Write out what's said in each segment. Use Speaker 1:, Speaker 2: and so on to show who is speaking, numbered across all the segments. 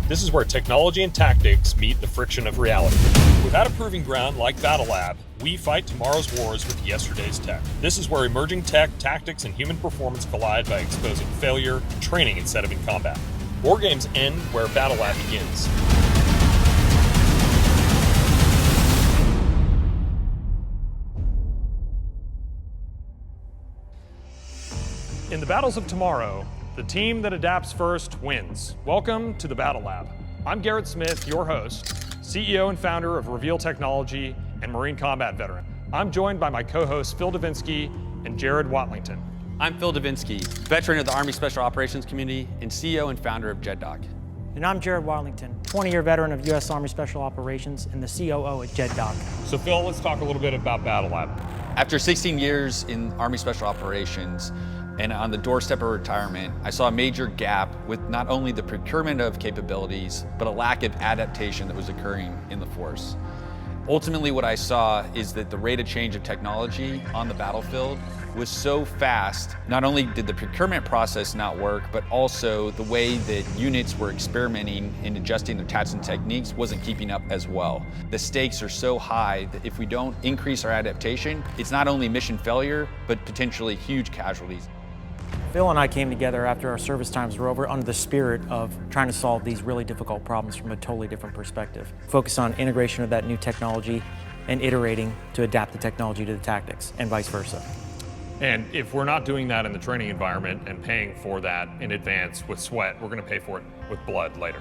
Speaker 1: This is where technology and tactics meet the friction of reality. Without a proving ground like BattleLab, we fight tomorrow's wars with yesterday's tech. This is where emerging tech, tactics, and human performance collide by exposing failure, training instead of in combat. War games end where BattleLab begins. In the battles of tomorrow, the team that adapts first wins. Welcome to the BattleLab. I'm Garrett Smith, your host, CEO and founder of Reveal Technology and Marine Combat veteran. I'm joined by my co-hosts Phil Davinsky and Jared Watlington.
Speaker 2: I'm Phil Davinsky, veteran of the Army Special Operations community and CEO and founder of JetDoc.
Speaker 3: And I'm Jared Watlington, 20-year veteran of U.S. Army Special Operations and the COO at JetDoc.
Speaker 1: So Phil, let's talk a little bit about BattleLab.
Speaker 2: After 16 years in Army Special Operations, and on the doorstep of retirement, I saw a major gap with not only the procurement of capabilities, but a lack of adaptation that was occurring in the force. Ultimately, what I saw is that the rate of change of technology on the battlefield was so fast. Not only did the procurement process not work, but also the way that units were experimenting and adjusting their tactics and techniques wasn't keeping up as well. The stakes are so high that if we don't increase our adaptation, it's not only mission failure, but potentially huge casualties.
Speaker 3: Phil and I came together after our service times were over under the spirit of trying to solve these really difficult problems from a totally different perspective. Focus on integration of that new technology and iterating to adapt the technology to the tactics and vice versa.
Speaker 1: And if we're not doing that in the training environment and paying for that in advance with sweat, we're going to pay for it with blood later.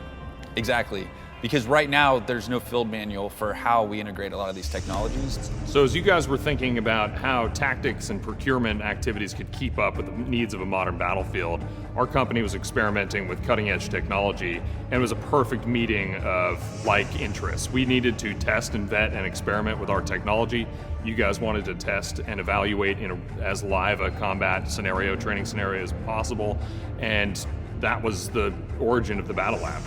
Speaker 2: Exactly. Because right now, there's no field manual for how we integrate a lot of these technologies.
Speaker 1: So as you guys were thinking about how tactics and procurement activities could keep up with the needs of a modern battlefield, our company was experimenting with cutting edge technology, and it was a perfect meeting of like interests. We needed to test and vet and experiment with our technology. You guys wanted to test and evaluate in as live a combat scenario, training scenario as possible, and that was the origin of the BattleLab.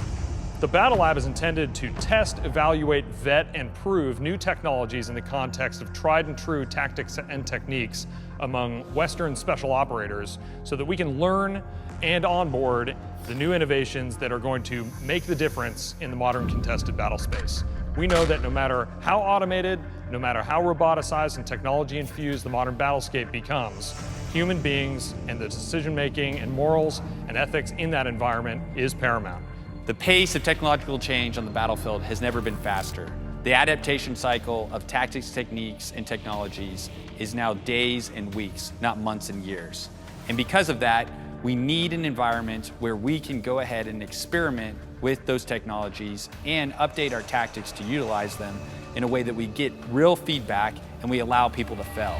Speaker 1: The BattleLab is intended to test, evaluate, vet, and prove new technologies in the context of tried and true tactics and techniques among Western special operators so that we can learn and onboard the new innovations that are going to make the difference in the modern contested battle space. We know that no matter how automated, no matter how roboticized and technology infused the modern battlescape becomes, human beings and the decision-making and morals and ethics in that environment is paramount.
Speaker 2: The pace of technological change on the battlefield has never been faster. The adaptation cycle of tactics, techniques, and technologies is now days and weeks, not months and years. And because of that, we need an environment where we can go ahead and experiment with those technologies and update our tactics to utilize them in a way that we get real feedback and we allow people to fail.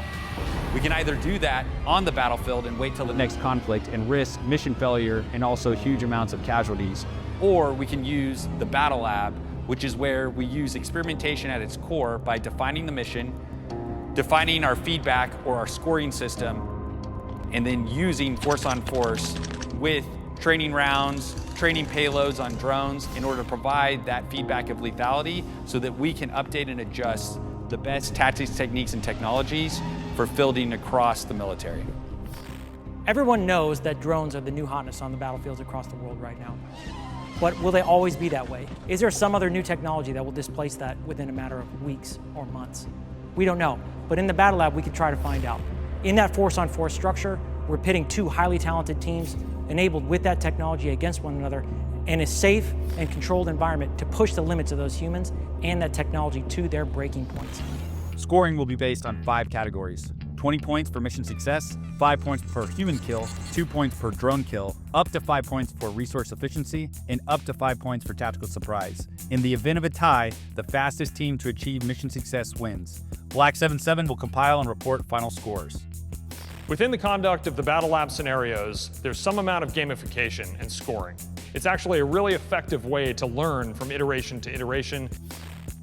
Speaker 2: We can either do that on the battlefield and wait till the next conflict and risk mission failure and also huge amounts of casualties, or we can use the BattleLab, which is where we use experimentation at its core by defining the mission, defining our feedback or our scoring system, and then using force on force with training rounds, training payloads on drones in order to provide that feedback of lethality so that we can update and adjust the best tactics, techniques, and technologies for fielding across the military.
Speaker 3: Everyone knows that drones are the new hotness on the battlefields across the world right now. But will they always be that way? Is there some other new technology that will displace that within a matter of weeks or months? We don't know, but in the BattleLab, we could try to find out. In that force-on-force structure, we're pitting two highly talented teams enabled with that technology against one another in a safe and controlled environment to push the limits of those humans and that technology to their breaking points.
Speaker 4: Scoring will be based on 5 categories. 20 points for mission success, 5 points per human kill, 2 points per drone kill, up to 5 points for resource efficiency, and up to 5 points for tactical surprise. In the event of a tie, the fastest team to achieve mission success wins. Black 77 will compile and report final scores.
Speaker 1: Within the conduct of the BattleLab scenarios, there's some amount of gamification and scoring. It's actually a really effective way to learn from iteration to iteration.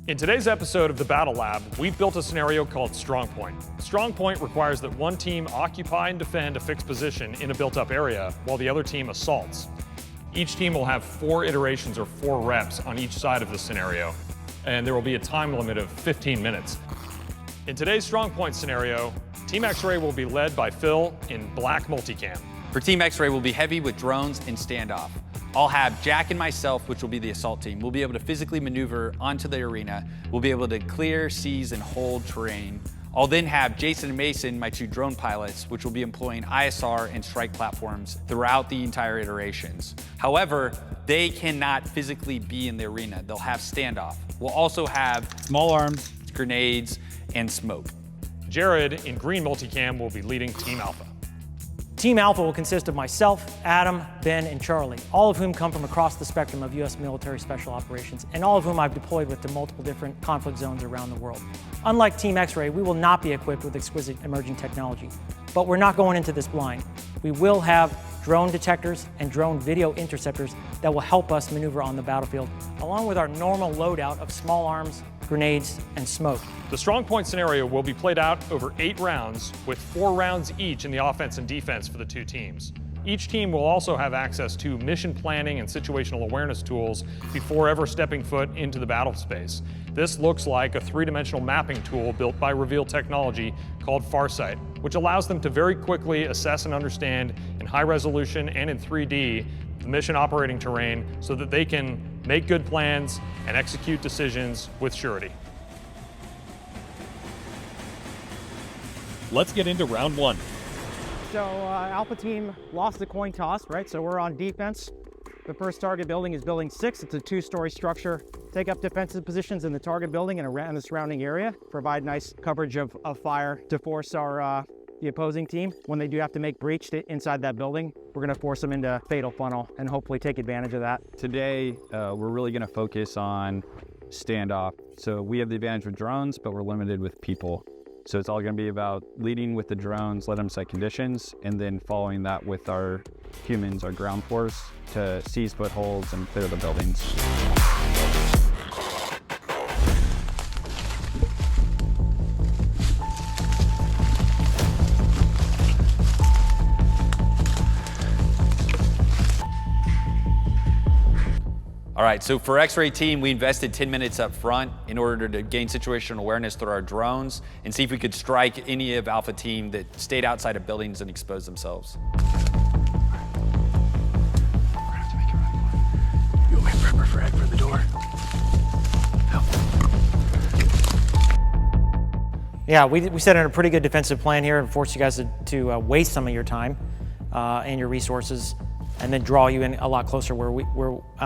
Speaker 1: In today's episode of the BattleLab, we've built a scenario called Strongpoint. Strongpoint requires that one team occupy and defend a fixed position in a built-up area while the other team assaults. Each team will have 4 iterations or 4 reps on each side of the scenario, and there will be a time limit of 15 minutes. In today's Strongpoint scenario, Team X-Ray will be led by Phil in black multicam.
Speaker 2: For Team X-Ray, we'll be heavy with drones and standoff. I'll have Jack and myself, which will be the assault team. We'll be able to physically maneuver onto the arena. We'll be able to clear, seize, and hold terrain. I'll then have Jason and Mason, my 2 drone pilots, which will be employing ISR and strike platforms throughout the entire iterations. However, they cannot physically be in the arena. They'll have standoff. We'll also have
Speaker 4: Small arms.
Speaker 2: grenades and smoke.
Speaker 1: Jared in green multicam will be leading Team Alpha.
Speaker 3: Team Alpha will consist of myself, Adam, Ben, and Charlie, all of whom come from across the spectrum of U.S. military special operations, and all of whom I've deployed with to multiple different conflict zones around the world. Unlike Team X-Ray, we will not be equipped with exquisite emerging technology, but we're not going into this blind. We will have drone detectors and drone video interceptors that will help us maneuver on the battlefield, along with our normal loadout of small arms, grenades, and smoke.
Speaker 1: The Strongpoint scenario will be played out over 8 rounds, with 4 rounds each in the offense and defense for the 2 teams. Each team will also have access to mission planning and situational awareness tools before ever stepping foot into the battle space. This looks like a 3-dimensional mapping tool built by Reveal Technology called Farsight, which allows them to very quickly assess and understand in high resolution and in 3D the mission operating terrain so that they can make good plans and execute decisions with surety.
Speaker 5: Let's get into round 1.
Speaker 6: So Alpha team lost the coin toss, right? So we're on defense. The first target building is building 6. It's a 2-story structure. Take up defensive positions in the target building and around the surrounding area. Provide nice coverage of fire to force the opposing team. When they do have to make breach inside that building, we're gonna force them into fatal funnel and hopefully take advantage of that.
Speaker 4: Today, we're really gonna focus on standoff. So we have the advantage with drones, but we're limited with people. So it's all gonna be about leading with the drones, let them set conditions, and then following that with our humans, our ground force, to seize footholds and clear the buildings.
Speaker 2: All right, so for X-Ray team, we invested 10 minutes up front in order to gain situational awareness through our drones and see if we could strike any of Alpha team that stayed outside of buildings and exposed themselves.
Speaker 5: You want me to prepare for the door?
Speaker 3: Yeah, we set in a pretty good defensive plan here and forced you guys to waste some of your time and your resources, and then draw you in a lot closer where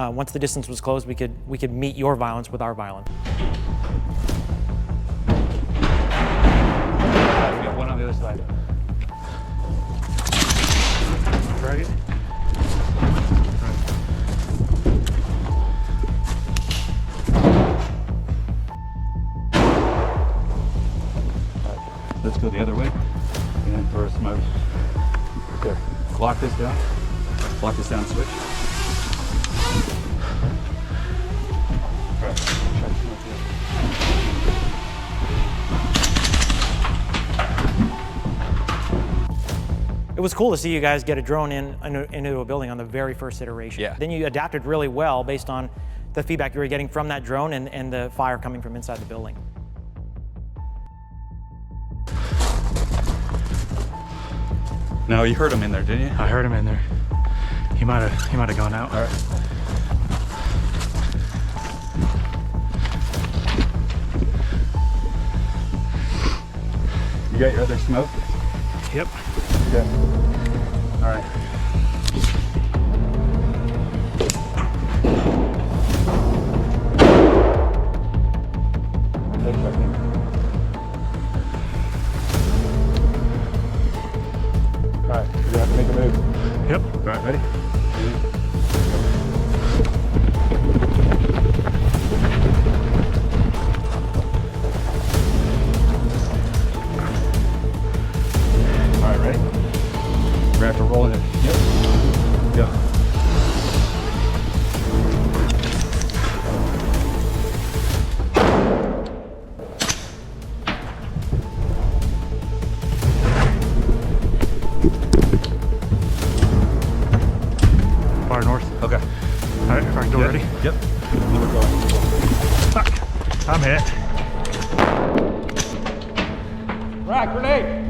Speaker 3: once the distance was closed, we could meet your violence with our violence.
Speaker 4: We got one on the other side.
Speaker 5: Right.
Speaker 4: Let's go the other way and throw smoke. There. Lock this down. Lock this down, switch.
Speaker 3: It was cool to see you guys get a drone into a building on the very first iteration.
Speaker 2: Yeah.
Speaker 3: Then you adapted really well based on the feedback you were getting from that drone and the fire coming from inside the building.
Speaker 4: No, you heard him in there, didn't you?
Speaker 5: I heard him in there. He might have gone out.
Speaker 4: All right. You got your other smoke?
Speaker 5: Yep.
Speaker 4: Okay. All right. All right, you're gonna have to make a move.
Speaker 5: Yep.
Speaker 4: All right, ready? All right, ready? We're gonna have to roll it. Yep. Go.
Speaker 5: Far north.
Speaker 4: Okay.
Speaker 5: All right, front door ready?
Speaker 4: Yep. We're going.
Speaker 5: Fuck. I'm hit.
Speaker 1: Rack, grenade!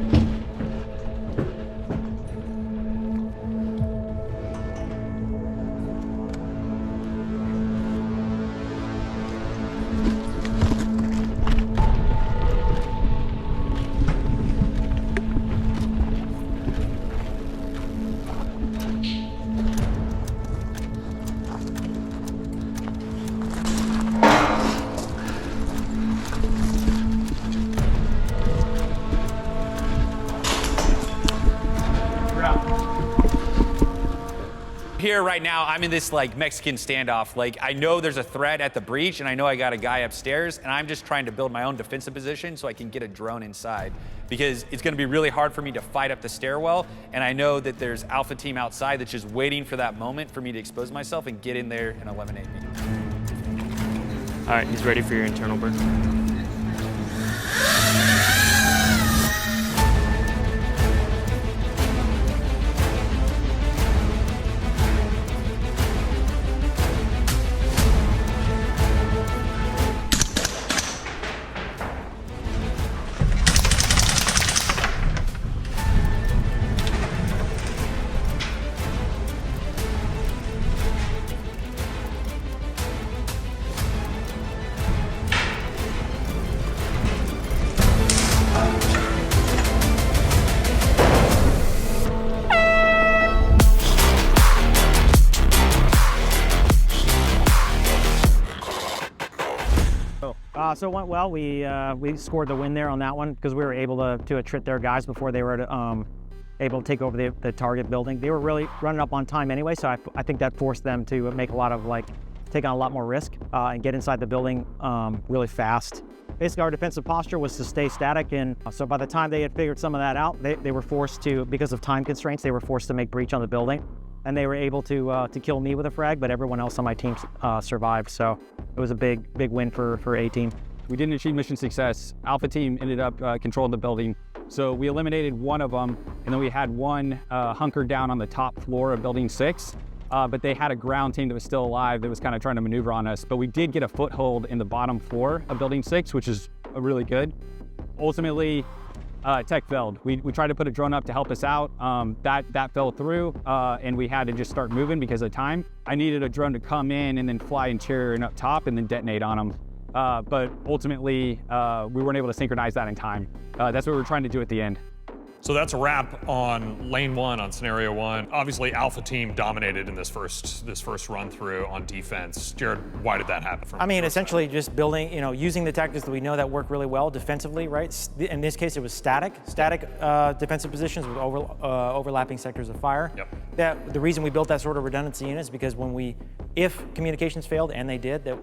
Speaker 2: Here right now, I'm in this like Mexican standoff. Like I know there's a threat at the breach and I know I got a guy upstairs and I'm just trying to build my own defensive position so I can get a drone inside because it's gonna be really hard for me to fight up the stairwell. And I know that there's Alpha team outside that's just waiting for that moment for me to expose myself and get in there and eliminate me.
Speaker 7: All right, he's ready for your internal burn.
Speaker 6: So it went well. We scored the win there on that one because we were able to attrit their guys before they were able to take over the target building. They were really running up on time anyway, so I think that forced them to make a lot of take on a lot more risk and get inside the building really fast. Basically, our defensive posture was to stay static, and so by the time they had figured some of that out, they were forced to, because of time constraints, they were forced to make breach on the building. And they were able to kill me with a frag, but everyone else on my team survived. So it was a big win for A team.
Speaker 4: We didn't achieve mission success. Alpha team ended up controlling the building. So we eliminated one of them, and then we had one hunkered down on the top floor of building 6. But they had a ground team that was still alive that was kind of trying to maneuver on us. But we did get a foothold in the bottom floor of building 6, which is really good. Ultimately, tech failed. We tried to put a drone up to help us out. That fell through, and we had to just start moving because of time. I needed a drone to come in and then fly interior and up top and then detonate on them. But ultimately, we weren't able to synchronize that in time. That's what we were trying to do at the end.
Speaker 1: So that's a wrap on lane 1 on scenario 1. Obviously, Alpha team dominated in this first run through on defense. Jared, why did that happen?
Speaker 3: I mean, essentially just building, using the tactics that we know that work really well defensively, right? In this case, it was static defensive positions with overlapping sectors of fire.
Speaker 1: Yep.
Speaker 3: The reason we built that sort of redundancy in is because if communications failed, and they did, that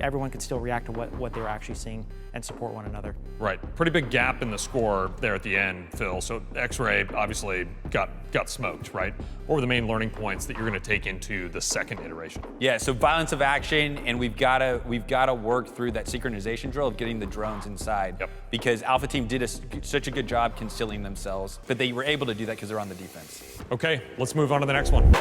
Speaker 3: everyone could still react to what they were actually seeing and support one another.
Speaker 1: Right. Pretty big gap in the score there at the end, Phil. So X-Ray obviously got smoked, right? What were the main learning points that you're going to take into the second iteration?
Speaker 2: Yeah, so violence of action, and we've got to work through that synchronization drill of getting the drones inside.
Speaker 1: Yep.
Speaker 2: Because Alpha team did such a good job concealing themselves, but they were able to do that because they're on the defense.
Speaker 1: Okay, let's move on to the next one.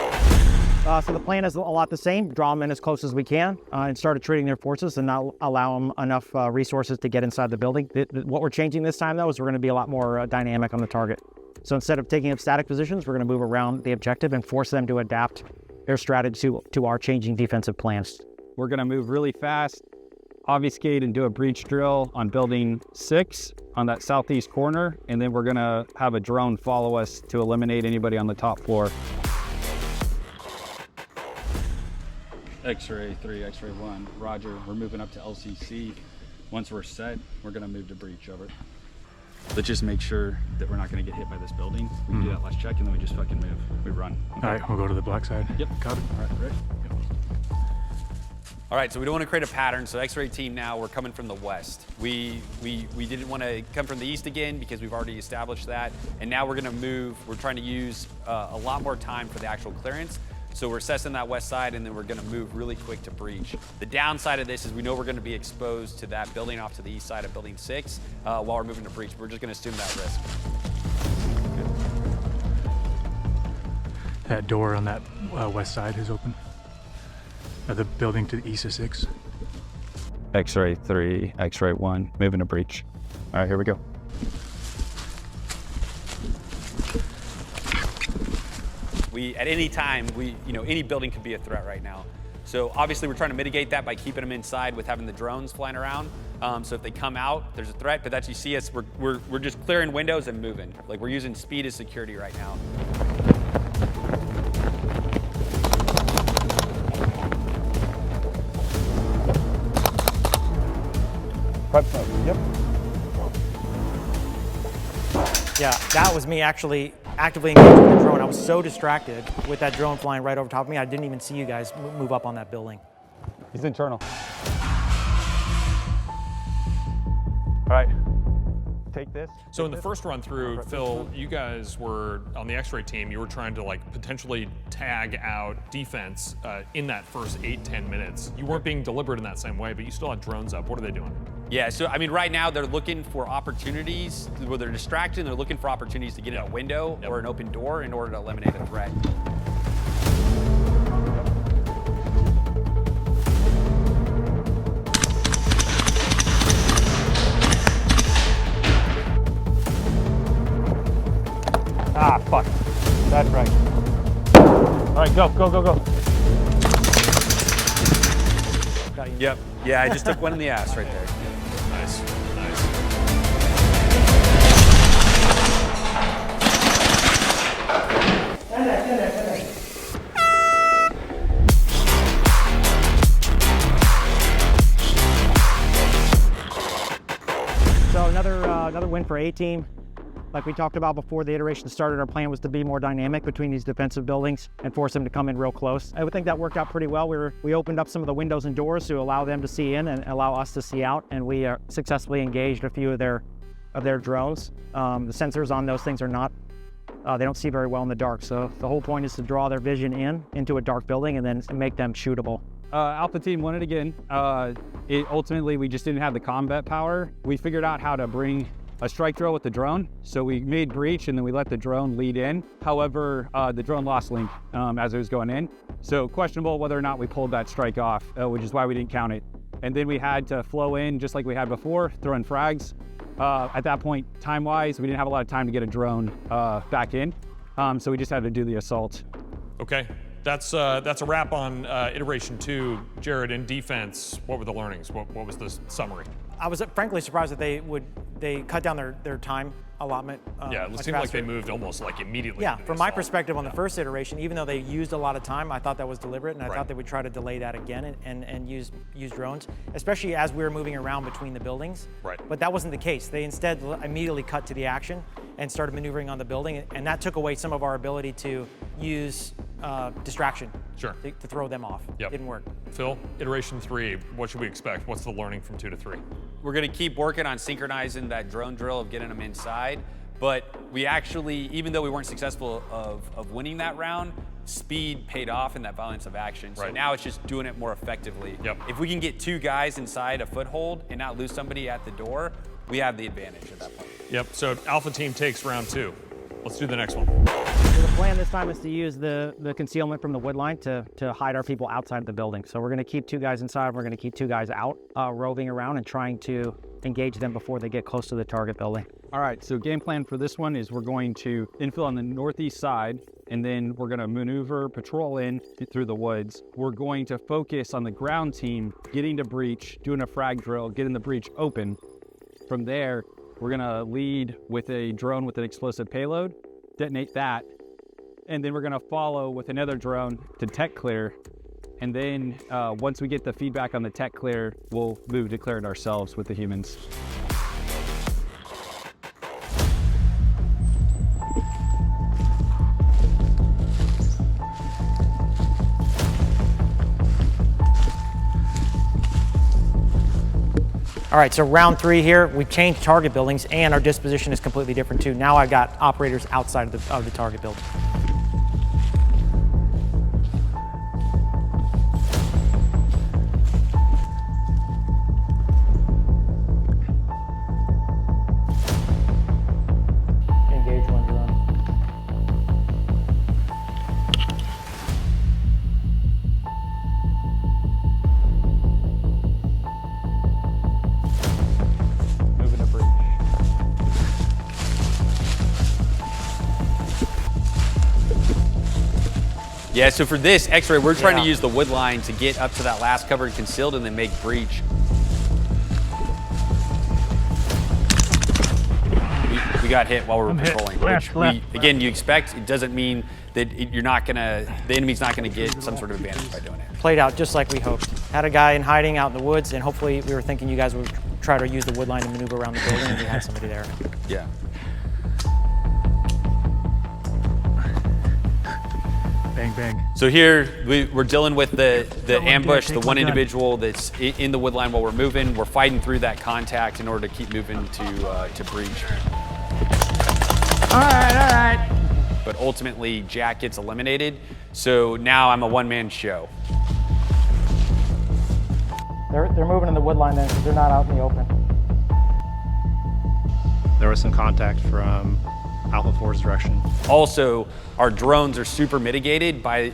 Speaker 6: So the plan is a lot the same. Draw them in as close as we can and start attriting their forces and not allow them enough resources to get inside the building. What we're changing this time, though, is we're going to be a lot more dynamic on the target. So instead of taking up static positions, we're going to move around the objective and force them to adapt their strategy to our changing defensive plans.
Speaker 4: We're going to move really fast, obfuscate and do a breach drill on building 6 on that southeast corner, and then we're going to have a drone follow us to eliminate anybody on the top floor.
Speaker 8: X-ray 3, X-ray 1, roger. We're moving up to LCC. Once we're set, we're gonna move to breach, over. Let's just make sure that we're not gonna get hit by this building. We can do that last check and then we just fucking move. We run.
Speaker 5: Okay. All right, we'll go to the black side.
Speaker 8: Yep.
Speaker 5: Got it.
Speaker 8: All right, ready? Yep.
Speaker 2: All right, so we don't want to create a pattern. So X-ray team now, we're coming from the west. We didn't want to come from the east again because we've already established that. And now we're gonna move, we're trying to use a lot more time for the actual clearance. So we're assessing that west side, and then we're going to move really quick to breach. The downside of this is we know we're going to be exposed to that building off to the east side of building 6 while we're moving to breach. We're just going to assume that risk.
Speaker 5: That door on that west side is open. The building to the east of 6.
Speaker 8: X-ray 3, X-ray 1, moving to breach. All right, here we go.
Speaker 2: At any time, any building could be a threat right now. So obviously we're trying to mitigate that by keeping them inside with having the drones flying around. So if they come out, there's a threat, but as you see us, we're just clearing windows and moving. Like we're using speed as security right now.
Speaker 8: Yep.
Speaker 3: Yeah, that was me actually actively engaging the drone. I was so distracted with that drone flying right over top of me, I didn't even see you guys move up on that building.
Speaker 4: He's internal. All right, take this.
Speaker 1: So in the first run through, Phil, you guys were on the X-ray team. You were trying to like potentially tag out defense in that first 8-10 minutes. You weren't being deliberate in that same way, but you still had drones up. What are they doing?
Speaker 2: Yeah, so I mean, right now they're looking for opportunities where they're distracted. And they're looking for opportunities to get in a window or an open door in order to eliminate a threat.
Speaker 4: Ah, fuck. That's right. All right, go, go, go, go.
Speaker 2: Yep. Yeah, I just took one in the ass right there.
Speaker 1: Nice, nice.
Speaker 6: So another win for A-Team. Like we talked about before the iteration started, our plan was to be more dynamic between these defensive buildings and force them to come in real close. I would think that worked out pretty well. We opened up some of the windows and doors to allow them to see in and allow us to see out, and we successfully engaged a few of their drones. The sensors on those things are not, they don't see very well in the dark, so the whole point is to draw their vision into a dark building and then make them shootable.
Speaker 9: Alpha Team won it again. Ultimately, we just didn't have the combat power. We figured out how to bring a strike drill with the drone. So we made breach and then we let the drone lead in. However, the drone lost link as it was going in. So questionable whether or not we pulled that strike off, which is why we didn't count it. And then we had to flow in just like we had before, throw in frags. At that point, time-wise, we didn't have a lot of time to get a drone back in. So we just had to do the assault.
Speaker 1: Okay, that's a wrap on iteration 2. Jared, in defense, what were the learnings? What was the summary?
Speaker 3: I was frankly surprised that they cut down their time allotment.
Speaker 1: Yeah, it seemed like they moved almost like immediately.
Speaker 3: Yeah,
Speaker 1: into
Speaker 3: from
Speaker 1: the
Speaker 3: my
Speaker 1: assault.
Speaker 3: perspective on the first iteration, even though they used a lot of time, I thought that was deliberate, and I
Speaker 1: Right.
Speaker 3: thought they would try to delay that again and use drones, especially as we were moving around between the buildings.
Speaker 1: Right.
Speaker 3: But that wasn't the case. They instead immediately cut to the action and started maneuvering on the building, and that took away some of our ability to use distraction.
Speaker 1: Sure.
Speaker 3: To throw them off.
Speaker 1: Yep.
Speaker 3: Didn't work.
Speaker 1: Phil, iteration 3, what should we expect? What's the learning from 2 to 3?
Speaker 2: We're gonna keep working on synchronizing that drone drill of getting them inside, but we actually, even though we weren't successful of winning that round, speed paid off in that violence of action. So
Speaker 1: Right.
Speaker 2: now it's just doing it more effectively.
Speaker 1: Yep.
Speaker 2: If we can get 2 guys inside a foothold and not lose somebody at the door, we have the advantage at that point.
Speaker 1: Yep, so Alpha Team takes round 2. Let's do the next one.
Speaker 6: So the plan this time is to use the concealment from the wood line to hide our people outside of the building. So we're going to keep 2 guys inside, we're going to keep 2 guys out, roving around and trying to engage them before they get close to the target building.
Speaker 9: All right, so game plan for this one is we're going to infill on the northeast side, and then we're going to maneuver, patrol in through the woods. We're going to focus on the ground team, getting to breach, doing a frag drill, getting the breach open. From there, we're going to lead with a drone with an explosive payload, detonate that, and then we're going to follow with another drone to tech clear. And then once we get the feedback on the tech clear, we'll move to clear it ourselves with the humans.
Speaker 3: All right, so round 3 here, we've changed target buildings and our disposition is completely different too. Now I've got operators outside of the target building. Engage one drone.
Speaker 9: Moving to breach.
Speaker 2: Yeah, so for this X-ray, we're trying
Speaker 3: Yeah.
Speaker 2: to use the wood line to get up to that last cover and concealed and then make breach. We got hit while we were patrolling. Again, you expect, it doesn't mean that you're not gonna, the enemy's not gonna get some sort of advantage by doing it.
Speaker 3: Played out just like we hoped. Had a guy in hiding out in the woods, and hopefully we were thinking you guys would try to use the wood line to maneuver around the building, and we had somebody there.
Speaker 2: Yeah.
Speaker 5: Bang, bang.
Speaker 2: So here we're dealing with the
Speaker 5: one
Speaker 2: ambush,
Speaker 5: good,
Speaker 2: the
Speaker 5: take
Speaker 2: one
Speaker 5: one gun.
Speaker 2: individual that's in the wood line while we're moving. We're fighting through that contact in order to keep moving to breach.
Speaker 6: All right.
Speaker 2: But ultimately, Jack gets eliminated. So now I'm a one-man show.
Speaker 6: They're moving in the wood line then because they're not out in the open.
Speaker 10: There was some contact from Alpha 4's direction.
Speaker 2: Also, our drones are super mitigated by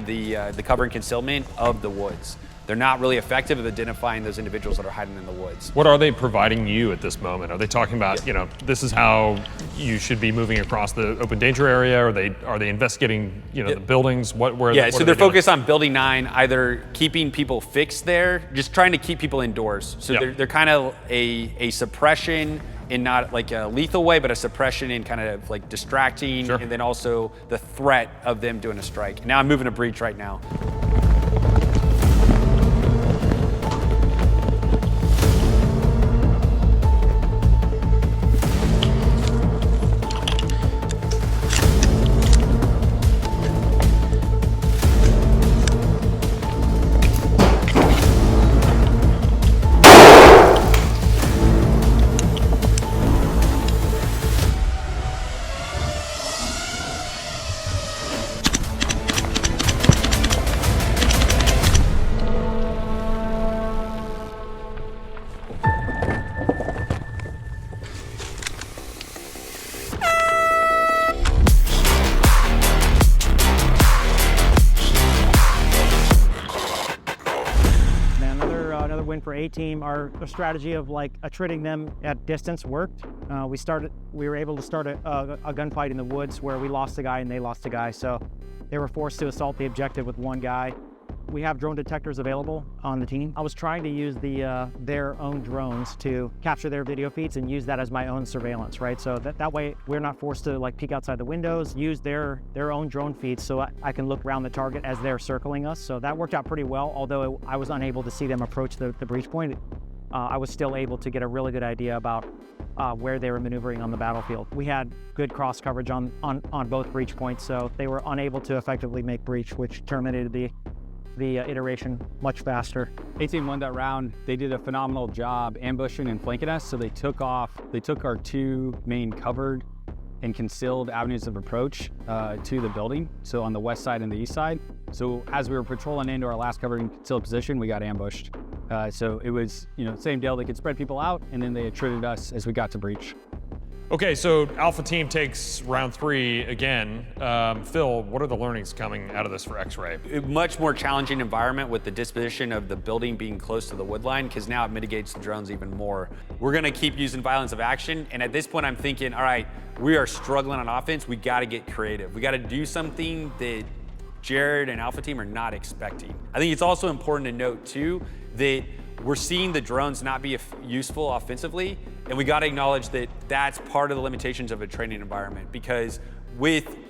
Speaker 2: the cover and concealment of the woods. They're not really effective at identifying those individuals that are hiding in the woods.
Speaker 1: What are they providing you at this moment? Are they talking about, you know, this is how you should be moving across the open danger area? Are they investigating, you know, the buildings?
Speaker 2: So they're
Speaker 1: doing?
Speaker 2: focused on building 9, either keeping people fixed there, just trying to keep people indoors. So they're kind of a suppression in not like a lethal way, but a suppression in kind of like distracting, and then also the threat of them doing a strike. Now I'm moving a breach right now.
Speaker 6: Another win for A-Team. Our strategy of like attriting them at distance worked. We were able to start a gunfight in the woods where we lost a guy and they lost a guy. So they were forced to assault the objective with one guy. We have drone detectors available on the team. I was trying to use their own drones to capture their video feeds and use that as my own surveillance, right? So that way we're not forced to like peek outside the windows, use their own drone feeds so I can look around the target as they're circling us. So that worked out pretty well, although I was unable to see them approach the breach point. I was still able to get a really good idea about where they were maneuvering on the battlefield. We had good cross coverage on both breach points, so they were unable to effectively make breach, which terminated the iteration much faster.
Speaker 9: A-Team won that round. They did a phenomenal job ambushing and flanking us, so they took our 2 main covered and concealed avenues of approach to the building, so on the west side and the east side. So as we were patrolling into our last covered and concealed position, we got ambushed. So it was, same deal. They could spread people out, and then they attrited us as we got to breach.
Speaker 1: Okay, so Alpha Team takes round 3 again. Phil, what are the learnings coming out of this for X-Ray?
Speaker 2: A much more challenging environment with the disposition of the building being close to the wood line, because now it mitigates the drones even more. We're gonna keep using violence of action, and at this point I'm thinking, all right, we are struggling on offense, we gotta get creative. We gotta do something that Jared and Alpha Team are not expecting. I think it's also important to note too, that we're seeing the drones not be useful offensively, and we got to acknowledge that that's part of the limitations of a training environment, because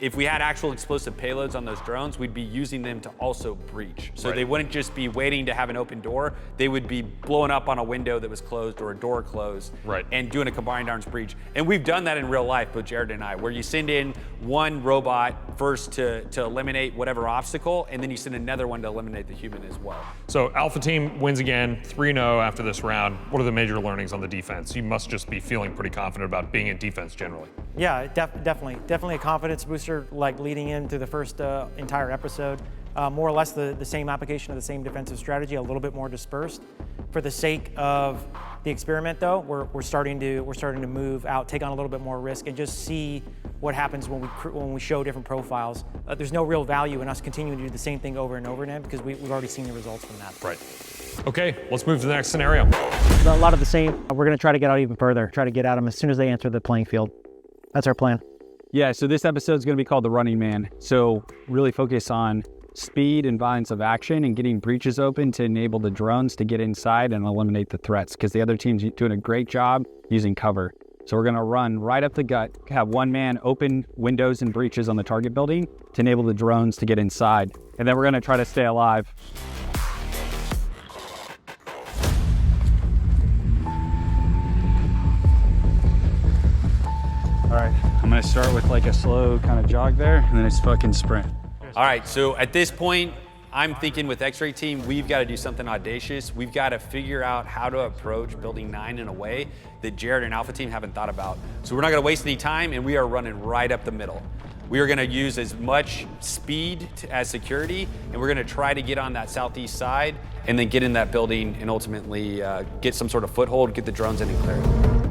Speaker 2: if we had actual explosive payloads on those drones, we'd be using them to also breach. So they wouldn't just be waiting to have an open door, they would be blowing up on a window that was closed or a door closed and doing a combined arms breach. And we've done that in real life, both Jared and I, where you send in one robot first to eliminate whatever obstacle, and then you send another one to eliminate the human as well.
Speaker 1: So Alpha Team wins again, 3-0 after this round. What are the major learnings on the defense? You must just be feeling pretty confident about being in defense generally.
Speaker 3: Yeah, definitely a confidence booster, like leading into the first entire episode. More or less the same application of the same defensive strategy, a little bit more dispersed. For the sake of the experiment, though, we're starting to move out, take on a little bit more risk, and just see what happens when we show different profiles. There's no real value in us continuing to do the same thing over and over again, because we've already seen the results from that.
Speaker 1: Right. Okay, let's move to the next scenario.
Speaker 6: A lot of the same. We're going to try to get out even further, try to get at them as soon as they enter the playing field. That's our plan.
Speaker 9: Yeah, so this episode is going to be called The Running Man. So really focus on speed and violence of action and getting breaches open to enable the drones to get inside and eliminate the threats, because the other team's doing a great job using cover. So we're going to run right up the gut, have one man open windows and breaches on the target building to enable the drones to get inside. And then we're going to try to stay alive. All right, I'm gonna start with like a slow kind of jog there, and then it's fucking sprint.
Speaker 2: All right, so at this point, I'm thinking with X-Ray team, we've got to do something audacious. We've got to figure out how to approach building 9 in a way that Jared and Alpha team haven't thought about. So we're not going to waste any time, and we are running right up the middle. We are going to use as much speed as security, and we're going to try to get on that southeast side and then get in that building and ultimately get some sort of foothold, get the drones in and clear it.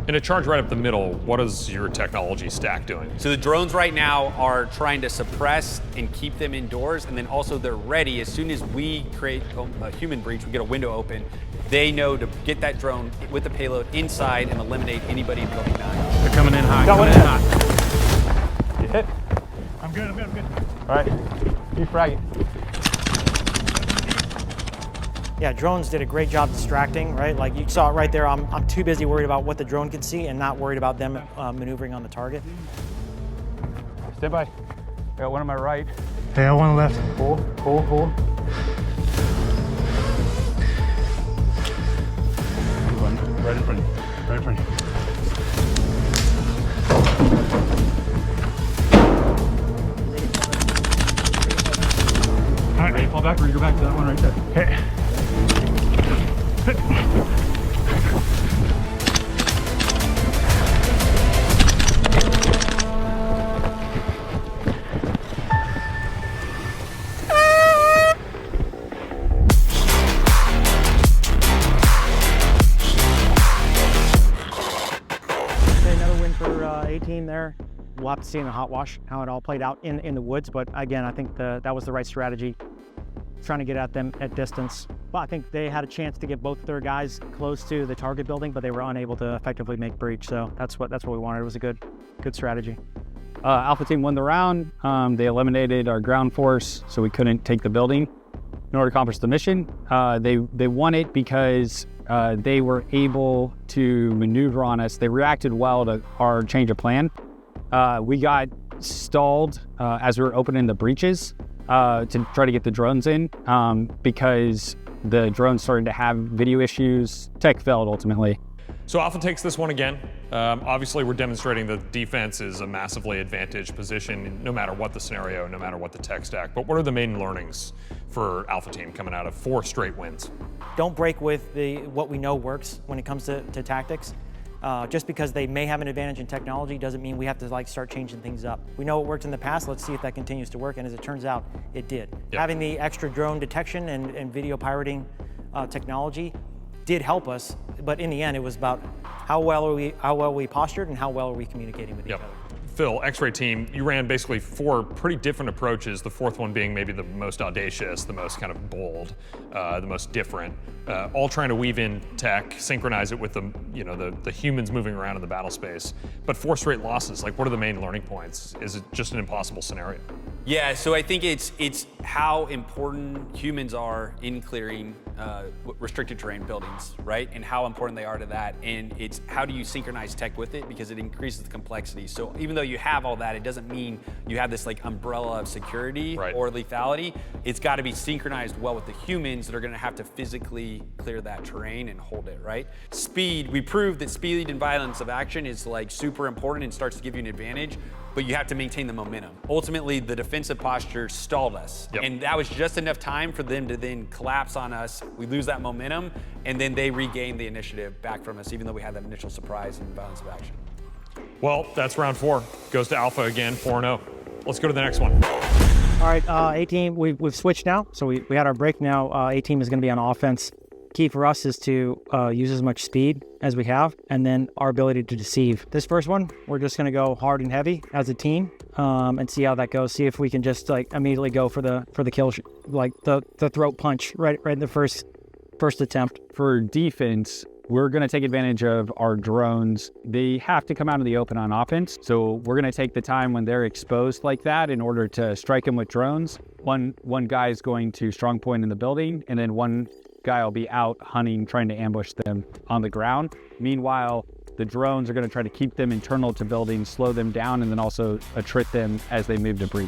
Speaker 1: In a charge right up the middle, what is your technology stack doing?
Speaker 2: So the drones right now are trying to suppress and keep them indoors, and then also they're ready. As soon as we create a human breach, we get a window open, they know to get that drone with the payload inside and eliminate anybody in building 9.
Speaker 5: They're coming in hot. Coming in hot.
Speaker 9: You hit?
Speaker 5: I'm good.
Speaker 9: All right, defrag it.
Speaker 3: Yeah, drones did a great job distracting, right? Like you saw it right there. I'm too busy worried about what the drone can see and not worried about them maneuvering on the target.
Speaker 9: Stand by. I got one on my right.
Speaker 5: Hey, I one left.
Speaker 9: Hold.
Speaker 5: Right in front of you. Right in front of you. All right, ready to fall back? We're gonna go back to that one right there. Okay.
Speaker 6: Another win for A-Team there. We'll have to see in the hot wash how it all played out in the woods, but again, I think that was the right strategy, trying to get at them at distance. But I think they had a chance to get both their guys close to the target building, but they were unable to effectively make breach, so that's what we wanted. It was a good strategy.
Speaker 9: Alpha team won the round. They eliminated our ground force, so we couldn't take the building. In order to accomplish the mission, they won it because they were able to maneuver on us. They reacted well to our change of plan. We got stalled as we were opening the breaches to try to get the drones in because the drones started to have video issues. Tech failed ultimately.
Speaker 1: So Alpha takes this one again. Obviously, we're demonstrating that defense is a massively advantaged position, no matter what the scenario, no matter what the tech stack. But what are the main learnings for Alpha Team coming out of 4 straight wins?
Speaker 3: Don't break with what we know works when it comes to tactics. Just because they may have an advantage in technology doesn't mean we have to start changing things up. We know it worked in the past, let's see if that continues to work, and as it turns out, it did. Yep. Having the extra drone detection and video pirating technology did help us, but in the end, it was about how well we postured and how well are we communicating with each other.
Speaker 1: Phil, X-Ray team, you ran basically 4 pretty different approaches, the 4th one being maybe the most audacious, the most kind of bold, the most different, all trying to weave in tech, synchronize it with the humans moving around in the battle space. But 4 straight losses, what are the main learning points? Is it just an impossible scenario?
Speaker 2: Yeah, so I think it's how important humans are in clearing restricted terrain buildings, right? And how important they are to that. And it's how do you synchronize tech with it, because it increases the complexity. So even though you have all that, it doesn't mean you have this umbrella of security or lethality. It's got to be synchronized well with the humans that are going to have to physically clear that terrain and hold it, right? Speed, we proved that speed and violence of action is super important and starts to give you an advantage, but you have to maintain the momentum. Ultimately, the defensive posture stalled us. Yep. And that was just enough time for them to then collapse on us. We lose that momentum, and then they regain the initiative back from us, even though we had that initial surprise and violence of action.
Speaker 1: Well, that's round 4. Goes to Alpha again, 4-0. Let's go to the next one.
Speaker 6: All right, A-Team, we've switched now. So we had our break now. A-Team is going to be on offense. Key for us is to use as much speed as we have, and then our ability to deceive. This first one, we're just going to go hard and heavy as a team and see how that goes. See if we can just immediately go for the kill, the throat punch right in the first attempt.
Speaker 9: For defense, we're going to take advantage of our drones. They have to come out in the open on offense, so we're going to take the time when they're exposed like that in order to strike them with drones. One guy is going to Strongpoint in the building, and then one guy will be out hunting, trying to ambush them on the ground. Meanwhile, the drones are going to try to keep them internal to buildings, slow them down, and then also attrit them as they move to breach.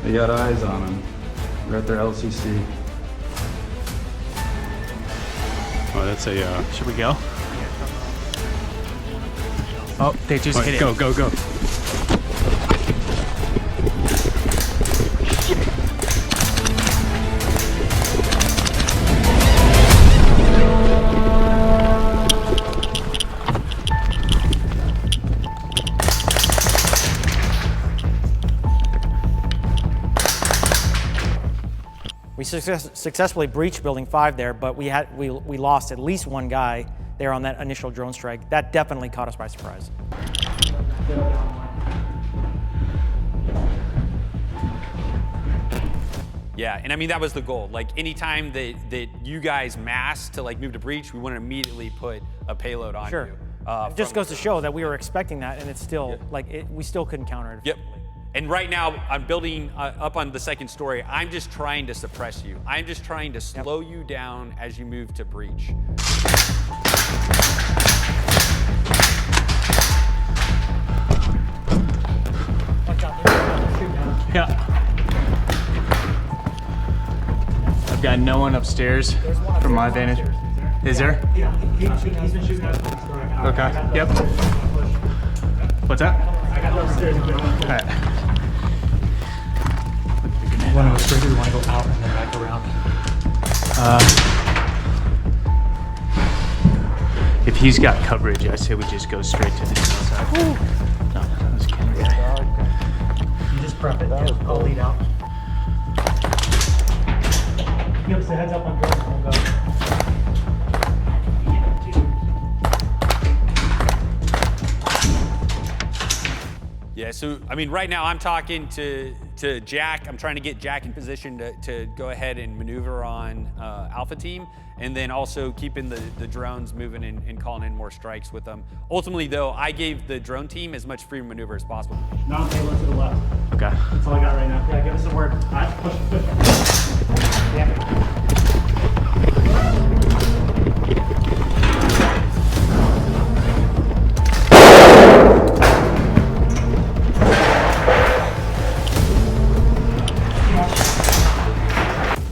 Speaker 8: They got eyes on him. We're at their LCC.
Speaker 5: Oh, that's a.
Speaker 7: Should we go? Oh, they just hit it.
Speaker 5: Go, go, go.
Speaker 3: We successfully breached Building 5 there, but we lost at least one guy there on that initial drone strike. That definitely caught us by surprise.
Speaker 2: Yeah, and I mean, that was the goal. Like, anytime that you guys massed to like move to breach, we want to immediately put a payload on
Speaker 3: Sure.
Speaker 2: you.
Speaker 3: It just goes to show that we were expecting that, and it's still, we still couldn't counter it.
Speaker 2: Yep. And right now, I'm building up on the second story. I'm just trying to suppress you. I'm just trying to slow you down as you move to breach.
Speaker 7: Yeah. I've got no one upstairs from my vantage. Is there?
Speaker 3: Yeah, he's been shooting at us.
Speaker 7: Okay. Yep. What's that?
Speaker 3: I got upstairs.
Speaker 7: All right.
Speaker 3: You want to go straight or you want to go out and then back around?
Speaker 7: If he's got coverage, I say we just go straight to the south side. No, that was Ken guy.
Speaker 3: You just prep it. I'll lead out. Give us a heads up on drones and we'll go.
Speaker 2: Yeah, so I mean, right now I'm talking to Jack. I'm trying to get Jack in position to go ahead and maneuver on Alpha Team, and then also keeping the drones moving and calling in more strikes with them. Ultimately, though, I gave the drone team as much free maneuver as possible.
Speaker 3: Non-payload to the left.
Speaker 7: Okay.
Speaker 3: That's all I got right now. Yeah, give us a word. All right, push. Yeah.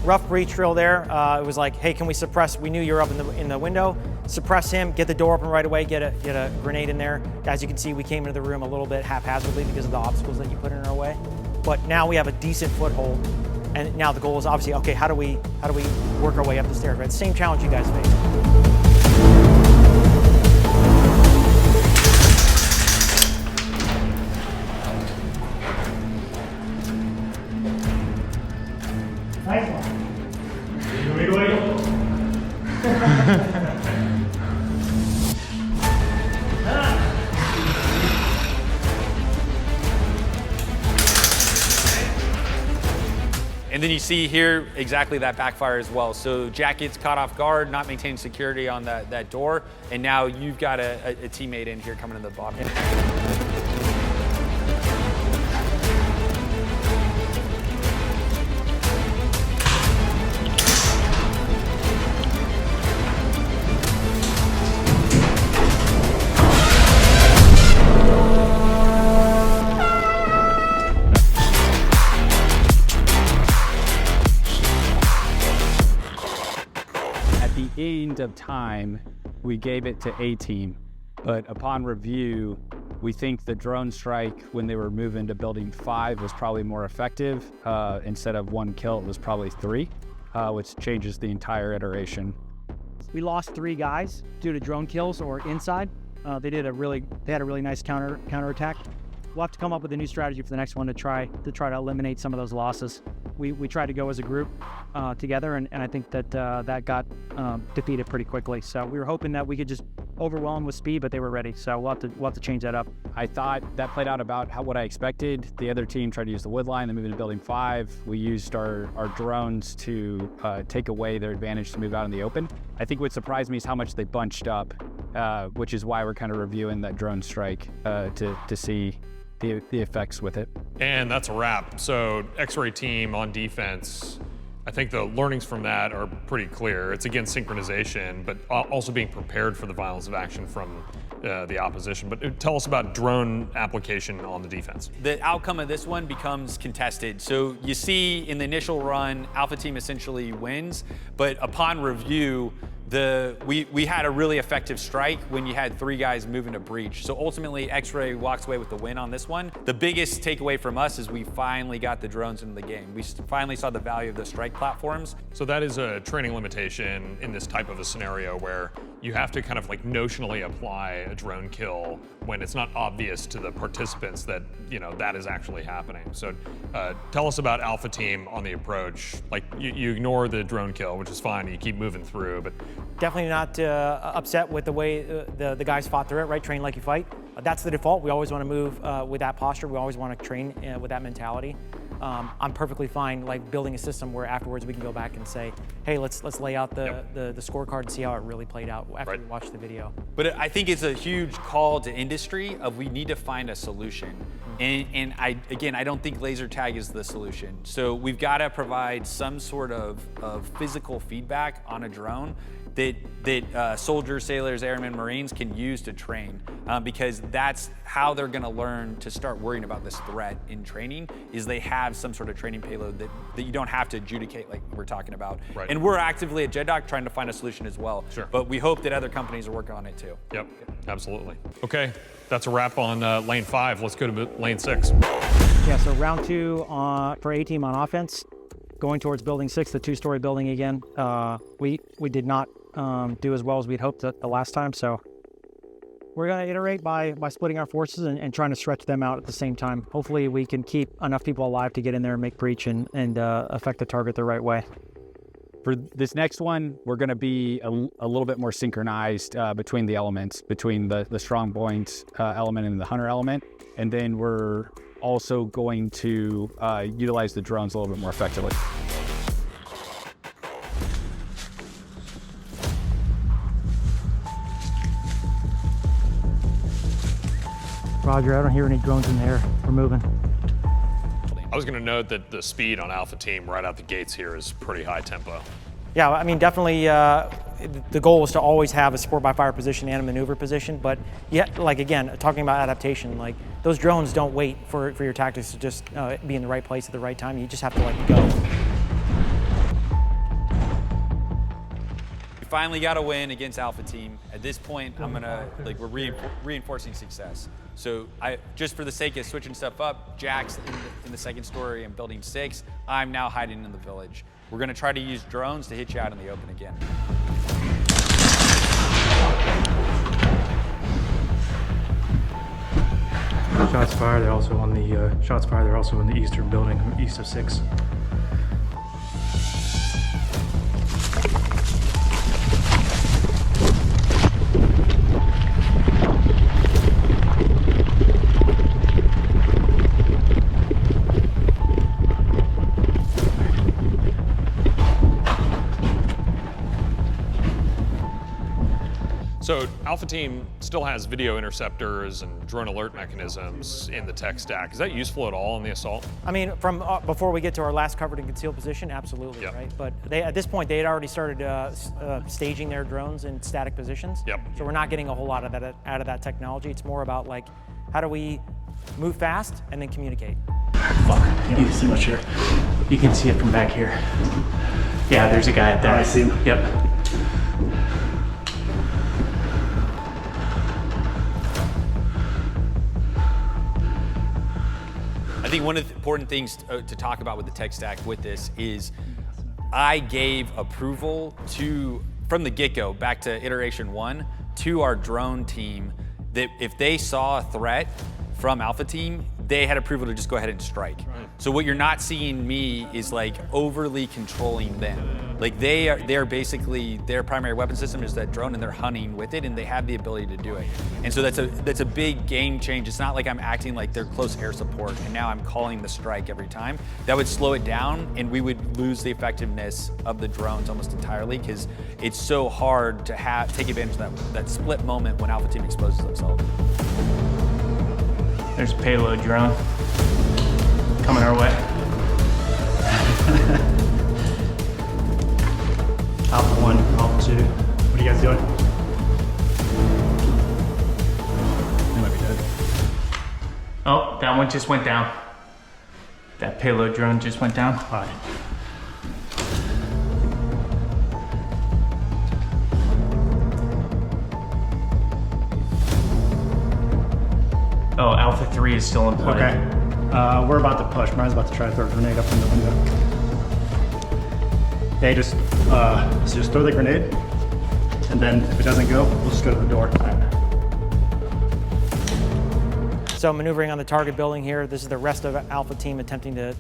Speaker 3: Rough breach drill there. It was like, hey, can we suppress? We knew you were up in the window. Suppress him, get the door open right away, get a grenade in there. As you can see, we came into the room a little bit haphazardly because of the obstacles that you put in our way. But now we have a decent foothold, and now the goal is obviously, okay, how do we work our way up the stairs? Right, same challenge you guys face. Nice one.
Speaker 2: And then you see here exactly that backfire as well. So Jack gets caught off guard, not maintaining security on that door, and now you've got a teammate in here coming in the bottom.
Speaker 9: End of time, we gave it to A team, but upon review, we think the drone strike when they were moving to building 5 was probably more effective. Instead of 1 kill, it was probably 3, which changes the entire iteration.
Speaker 6: We lost 3 guys due to drone kills or inside. They had a really nice counterattack. We'll have to come up with a new strategy for the next one to try to eliminate some of those losses. We tried to go as a group together, and I think that that got defeated pretty quickly. So we were hoping that we could just overwhelm with speed, but they were ready. So we'll have to change that up.
Speaker 9: I thought that played out about what I expected. The other team tried to use the wood line, they moved into building 5. We used our drones to take away their advantage to move out in the open. I think what surprised me is how much they bunched up, which is why we're kind of reviewing that drone strike to see the effects with it.
Speaker 1: And that's a wrap. So X-ray team on defense I think the learnings from that are pretty clear. It's again synchronization, but also being prepared for the violence of action from the opposition. But tell us about drone application on the defense.
Speaker 2: The outcome of this one becomes contested. So you see in the initial run, Alpha Team essentially wins, but upon review, we had a really effective strike when you had 3 guys moving to breach. So ultimately, X-Ray walks away with the win on this one. The biggest takeaway from us is we finally got the drones into the game. We finally saw the value of the strike platforms.
Speaker 1: So that is a training limitation in this type of a scenario where you have to kind of like notionally apply a drone kill when it's not obvious to the participants that, you know, that is actually happening. So tell us about Alpha Team on the approach. Like you ignore the drone kill, which is fine, you keep moving through, but
Speaker 3: Definitely not upset with the way the guys fought through it, right? Train like you fight. That's the default. We always want to move with that posture. We always want to train with that mentality. I'm perfectly fine like building a system where afterwards we can go back and say, hey, let's lay out the scorecard and see how it really played out after we watch the video.
Speaker 2: But I think it's a huge call to industry of we need to find a solution. And I don't think laser tag is the solution. So we've got to provide some sort of physical feedback on a drone that soldiers, sailors, airmen, Marines can use to train, because that's how they're going to learn to start worrying about this threat in training, is they have some sort of training payload that you don't have to adjudicate like we're talking about.
Speaker 1: Right.
Speaker 2: And we're actively at JetDoc trying to find a solution as well.
Speaker 1: Sure.
Speaker 2: But we hope that other companies are working on it too.
Speaker 1: Yep, absolutely. Okay, that's a wrap on lane 5. Let's go to lane 6.
Speaker 6: Yeah, so round 2 for A team on offense, going towards building 6, the 2-story building again. We did not do as well as we'd hoped the last time, so we're going to iterate by splitting our forces and trying to stretch them out at the same time. Hopefully we can keep enough people alive to get in there and make breach and affect the target the right way.
Speaker 4: For this next one, we're going to be a little bit more synchronized between the elements, between the Strongpoint element and the Hunter element. And then we're also going to utilize the drones a little bit more effectively.
Speaker 6: Roger, I don't hear any drones in there. We're moving.
Speaker 1: I was going to note that the speed on Alpha Team right out the gates here is pretty high tempo.
Speaker 3: Yeah, I mean, definitely the goal was to always have a support by fire position and a maneuver position, but yet, like again, talking about adaptation, like those drones don't wait for your tactics to just be in the right place at the right time. You just have to like go.
Speaker 2: We finally got a win against Alpha Team. At this point, we're reinforcing success. So just for the sake of switching stuff up, Jack's in the 2nd story and building 6. I'm now hiding in the village. We're going to try to use drones to hit you out in the open again.
Speaker 5: Shots fired. They're also on the eastern building, east of 6.
Speaker 1: So Alpha Team still has video interceptors and drone alert mechanisms in the tech stack. Is that useful at all in the assault?
Speaker 3: I mean, from before we get to our last covered and concealed position, absolutely,
Speaker 1: Yep.
Speaker 3: right? But at this point, they had already started staging their drones in static positions.
Speaker 1: Yep.
Speaker 3: So we're not getting a whole lot of that out of that technology. It's more about like, how do we move fast and then communicate?
Speaker 7: Fuck, you need to see much here. You can see it from back here. Yeah, there's a guy up there. I see him. Yep.
Speaker 2: I think one of the important things to talk about with the tech stack with this is I gave approval from the get-go, back to iteration 1, to our drone team that if they saw a threat from Alpha Team, they had approval to just go ahead and strike. Right. So what you're not seeing me is like overly controlling them. Like they're basically, their primary weapon system is that drone and they're hunting with it and they have the ability to do it. And so that's a big game change. It's not like I'm acting like they're close air support and now I'm calling the strike every time. That would slow it down and we would lose the effectiveness of the drones almost entirely because it's so hard to take advantage of that split moment when Alpha Team exposes themselves.
Speaker 7: There's a payload drone coming our way. it just went down. That payload drone just went down.
Speaker 5: All right.
Speaker 7: Oh, Alpha 3 is still in play.
Speaker 5: Okay. We're about to push. Brian's about to try to throw a grenade up in the window. Hey, just throw the grenade, and then if it doesn't go, we'll just go to the door.
Speaker 3: So maneuvering on the target building here, this is the rest of Alpha team attempting to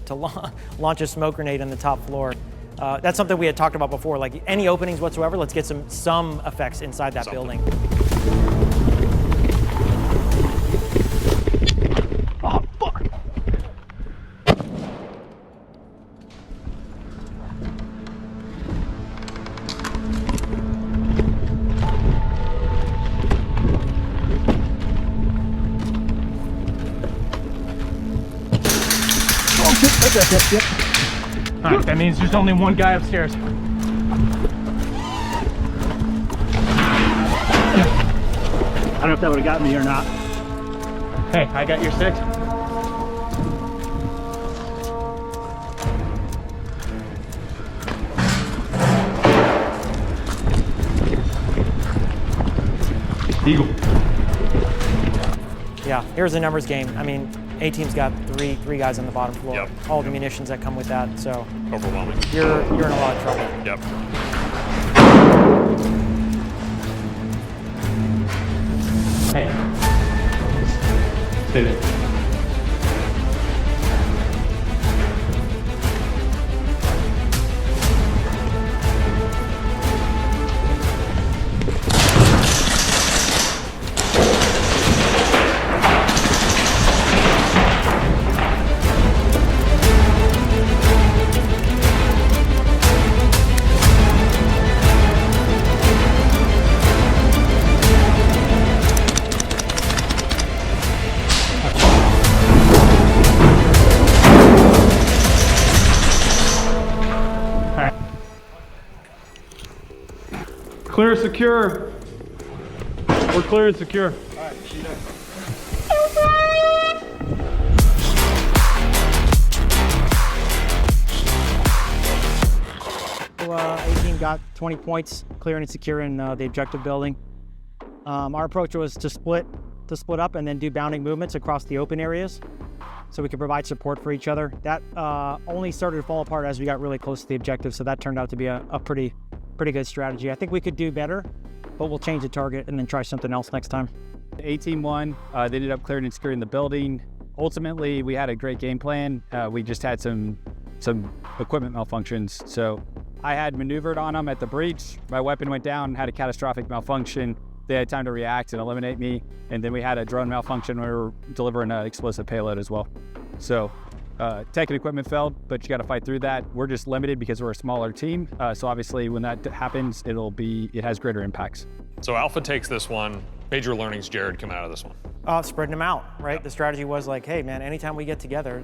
Speaker 3: launch a smoke grenade on the top floor. That's something we had talked about before, like any openings whatsoever, let's get some effects inside that building.
Speaker 5: Oh, fuck! Yep.
Speaker 7: All right, that means there's only one guy upstairs.
Speaker 5: I don't know if that would have got me or not.
Speaker 7: Hey, I got your 6.
Speaker 5: Eagle.
Speaker 3: Yeah, here's the numbers game. I mean, A-team's got three guys on the bottom floor.
Speaker 1: Yep.
Speaker 3: All the munitions that come with that, so
Speaker 1: Overwhelming.
Speaker 3: you're in a lot of trouble.
Speaker 1: Yep.
Speaker 7: Hey. Stay there.
Speaker 9: Clear, secure. We're clear and secure.
Speaker 6: So, A-team got 20 points, clearing and securing the objective building. Our approach was to split up and then do bounding movements across the open areas so we could provide support for each other. That only started to fall apart as we got really close to the objective, so that turned out to be a pretty good strategy. I think we could do better, but we'll change the target and then try something else next time.
Speaker 4: A-team won. They ended up clearing and securing the building. Ultimately, we had a great game plan. We just had some equipment malfunctions. So I had maneuvered on them at the breach. My weapon went down, had a catastrophic malfunction. They had time to react and eliminate me. And then we had a drone malfunction where we were delivering an explosive payload as well. So tech and equipment failed, but you got to fight through that. We're just limited because we're a smaller team. So obviously when that happens, it has greater impacts.
Speaker 1: So Alpha takes this one. Major learnings, Jared, coming out of this one.
Speaker 3: Spreading them out, right? Yep. The strategy was like, hey man, anytime we get together,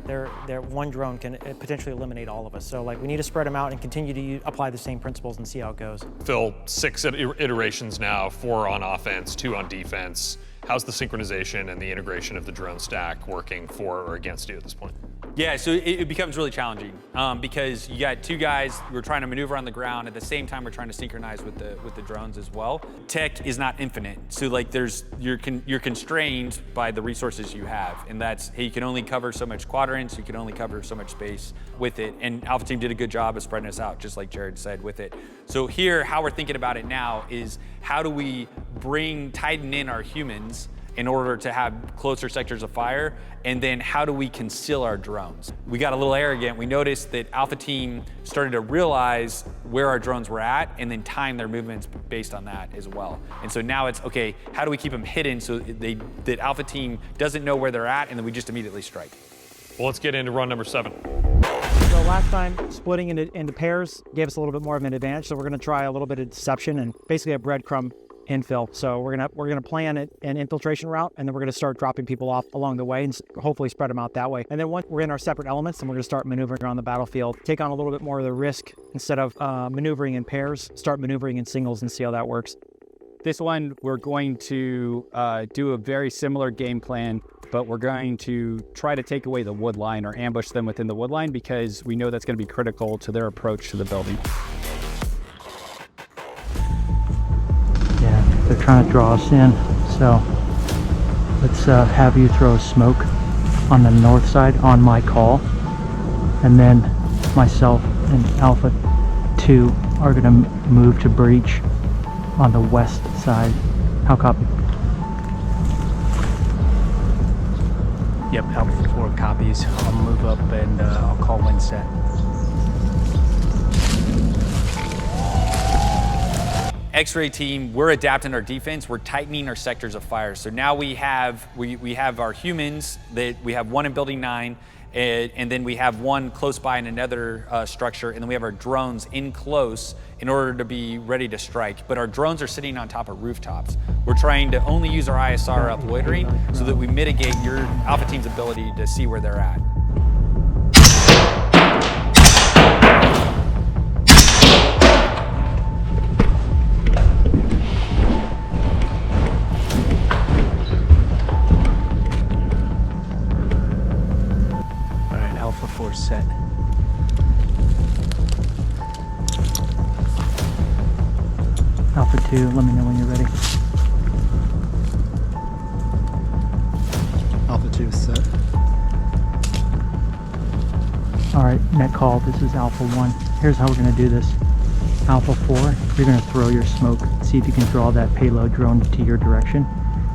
Speaker 3: one drone can potentially eliminate all of us. So like we need to spread them out and continue to apply the same principles and see how it goes.
Speaker 1: Phil, 6 iterations now, 4 on offense, 2 on defense. How's the synchronization and the integration of the drone stack working for or against you at this point?
Speaker 2: Yeah, so it becomes really challenging because you got 2 guys who are trying to maneuver on the ground at the same time we're trying to synchronize with the drones as well. Tech is not infinite, so like you're constrained by the resources you have, and that's hey, you can only cover so much quadrants, you can only cover so much space with it, and Alpha Team did a good job of spreading us out, just like Jared said with it. So here, how we're thinking about it now is how do we tighten in our humans in order to have closer sectors of fire, and then how do we conceal our drones? We got a little arrogant. We noticed that Alpha Team started to realize where our drones were at and then time their movements based on that as well. And so now it's, okay, how do we keep them hidden so that Alpha Team doesn't know where they're at and then we just immediately strike?
Speaker 1: Well, let's get into run number 7.
Speaker 6: So last time, splitting into pairs gave us a little bit more of an advantage, so we're gonna try a little bit of deception and basically a breadcrumb infill. So we're gonna plan an infiltration route, and then we're gonna start dropping people off along the way and hopefully spread them out that way. And then once we're in our separate elements, then we're gonna start maneuvering around the battlefield, take on a little bit more of the risk. Instead of maneuvering in pairs, start maneuvering in singles and see how that works.
Speaker 4: This one, we're going to do a very similar game plan, but we're going to try to take away the wood line or ambush them within the wood line because we know that's going to be critical to their approach to the building.
Speaker 11: Yeah, they're trying to draw us in, so let's have you throw smoke on the north side on my call, and then myself and Alpha 2 are going to move to breach on the west side. How copy?
Speaker 7: Yep, Alpha 4 copies. I'll move up and I'll call wind set.
Speaker 2: X-ray team, we're adapting our defense. We're tightening our sectors of fire. So now we have our humans. That we have one in building 9, and then we have one close by in another structure, and then we have our drones in close in order to be ready to strike. But our drones are sitting on top of rooftops. We're trying to only use our ISR up loitering so that we mitigate your Alpha team's ability to see where they're at.
Speaker 7: Alpha 4 set.
Speaker 11: Alpha 2, let me know when you're ready.
Speaker 5: Alpha 2 is set.
Speaker 11: Alright, net call, this is Alpha 1. Here's how we're going to do this. Alpha 4, you're going to throw your smoke, see if you can draw that payload drone to your direction.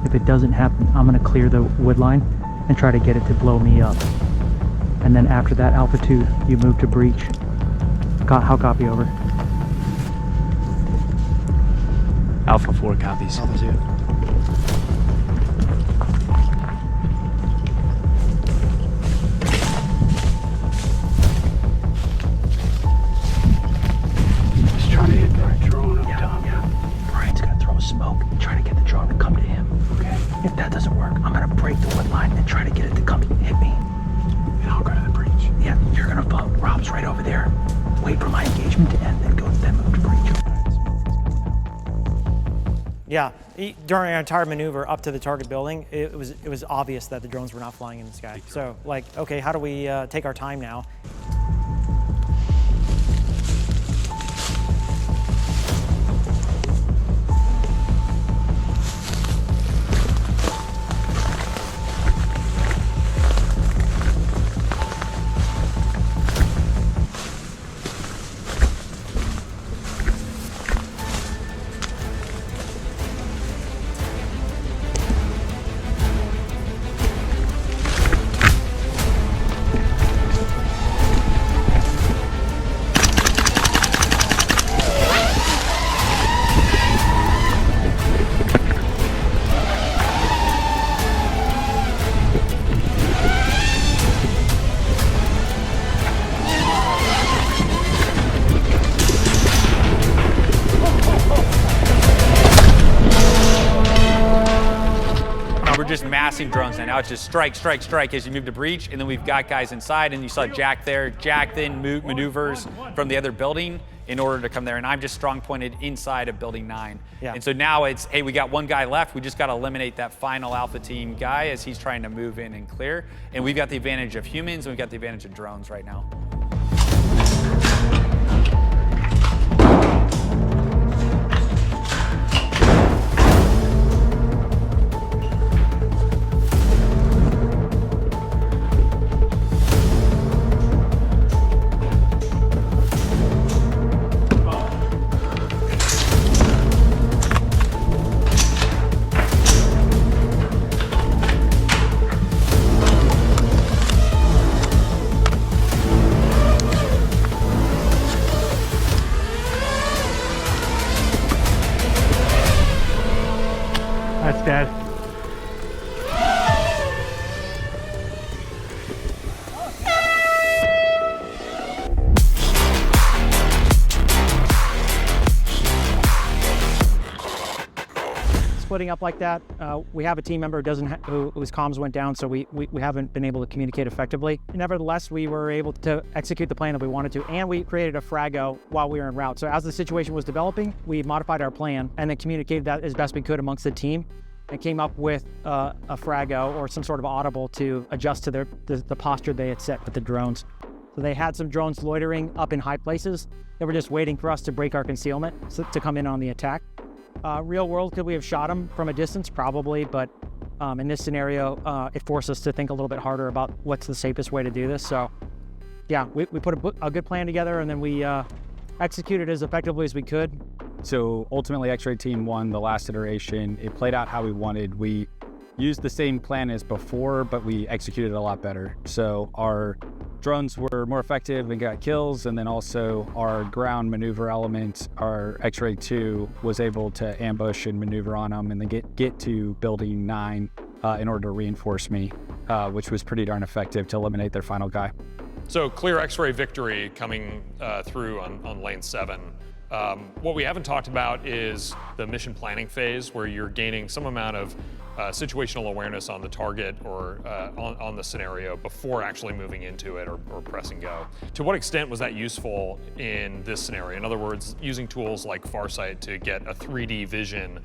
Speaker 11: If it doesn't happen, I'm going to clear the wood line and try to get it to blow me up. And then after that, Alpha 2, you move to breach. How copy, over?
Speaker 7: Alpha 4 copies.
Speaker 5: Alpha 2.
Speaker 7: Just trying to hit my drone up top.
Speaker 11: Yeah. Brian's going to throw smoke and try to get the drone to come to him. Okay. If that doesn't work, I'm going to break the wood line and try to get it to come hit me.
Speaker 7: I'll go to the breach.
Speaker 11: Yeah, you're gonna vote. Rob's right over there. Wait for my engagement to end, then move to breach.
Speaker 3: Yeah, during our entire maneuver up to the target building, it was obvious that the drones were not flying in the sky. So, like, okay, how do we take our time now?
Speaker 2: Just massing drones now. Now it's just strike, strike, strike as you move to breach, and then we've got guys inside, and you saw Jack there. Jack then maneuvers from the other building in order to come there, and I'm just strong pointed inside of building 9.
Speaker 3: Yeah.
Speaker 2: And so now it's, hey, we got one guy left. We just got to eliminate that final Alpha team guy as he's trying to move in and clear. And we've got the advantage of humans, and we've got the advantage of drones right now.
Speaker 11: That's dead.
Speaker 6: splitting up like that. We have a team member whose comms went down, so we haven't been able to communicate effectively. Nevertheless, we were able to execute the plan that we wanted to, and we created a frago while we were en route. So as the situation was developing, we modified our plan and then communicated that as best we could amongst the team, and came up with a frago or some sort of audible to adjust to the posture they had set with the drones. So they had some drones loitering up in high places. They were just waiting for us to break our concealment to come in on the attack. Real world, could we have shot them from a distance? Probably, but in this scenario, it forced us to think a little bit harder about what's the safest way to do this. So yeah, we put a good plan together, and then we executed as effectively as we could.
Speaker 9: So ultimately, X-Ray Team won the last iteration. It played out how we wanted. We used the same plan as before, but we executed a lot better. So our drones were more effective and got kills, and then also our ground maneuver element, our X-Ray 2, was able to ambush and maneuver on them and then get to building 9 in order to reinforce me, which was pretty darn effective to eliminate their final guy.
Speaker 1: So clear X-ray victory coming through on lane 7. What we haven't talked about is the mission planning phase, where you're gaining some amount of situational awareness on the target or on the scenario before actually moving into it or pressing go. To what extent was that useful in this scenario? In other words, using tools like Farsight to get a 3D vision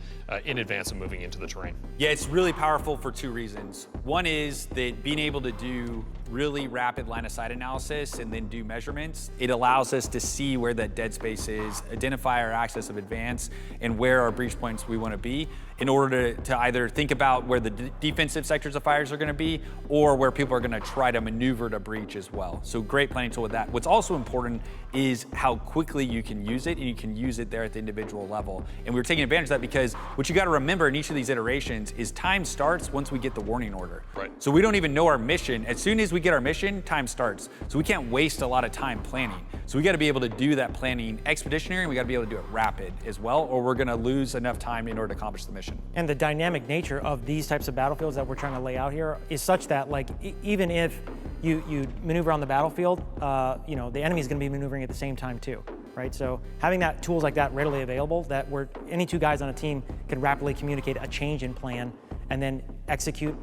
Speaker 1: in advance of moving into the terrain?
Speaker 2: Yeah, it's really powerful for 2 reasons. One is that being able to do really rapid line of sight analysis and then do measurements, it allows us to see where that dead space is, identify our axis of advance, and where our breach points we want to be in order to either think about where the defensive sectors of fires are going to be or where people are going to try to maneuver to breach as well. So great planning tool with that. What's also important is how quickly you can use it, and you can use it there at the individual level. And we're taking advantage of that because what you got to remember in each of these iterations is time starts once we get the warning order.
Speaker 1: Right.
Speaker 2: So we don't even know our mission. As soon as we get our mission, time starts. So we can't waste a lot of time planning. So we got to be able to do that planning expeditionary, and we got to be able to do it rapid as well, or we're going to lose enough time in order to accomplish the mission.
Speaker 3: And the dynamic nature of these types of battlefields that we're trying to lay out here is such that, like, even if you maneuver on the battlefield, the enemy is going to be maneuvering at the same time too, right? So having that tools like that readily available, that where any 2 guys on a team can rapidly communicate a change in plan and then execute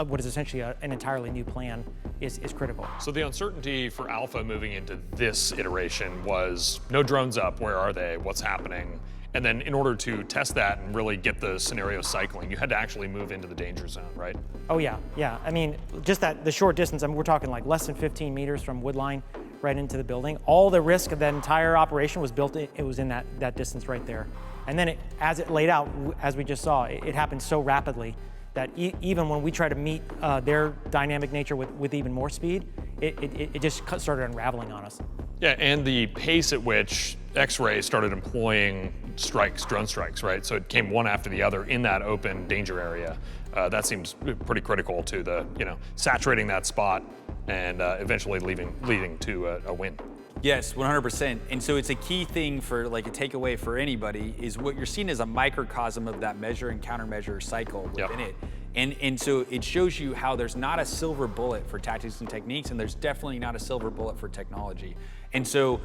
Speaker 3: what is essentially an entirely new plan is critical.
Speaker 1: So the uncertainty for Alpha moving into this iteration was no drones up, where are they, what's happening? And then in order to test that and really get the scenario cycling, you had to actually move into the danger zone, right?
Speaker 3: Oh yeah. I mean, just the short distance, we're talking like less than 15 meters from woodline right into the building. All the risk of that entire operation was built in, it was in that distance right there. And then as it laid out, as we just saw, it happened so rapidly that even when we try to meet their dynamic nature with even more speed, it just started unraveling on us.
Speaker 1: Yeah, and the pace at which X-Ray started employing drone strikes, right? So it came one after the other in that open danger area. That seems pretty critical to the, saturating that spot and eventually leading to a win.
Speaker 2: Yes, 100%. And so it's a key thing for like a takeaway for anybody is what you're seeing as a microcosm of that measure and countermeasure cycle within it. And so it shows you how there's not a silver bullet for tactics and techniques, and there's definitely not a silver bullet for technology. And so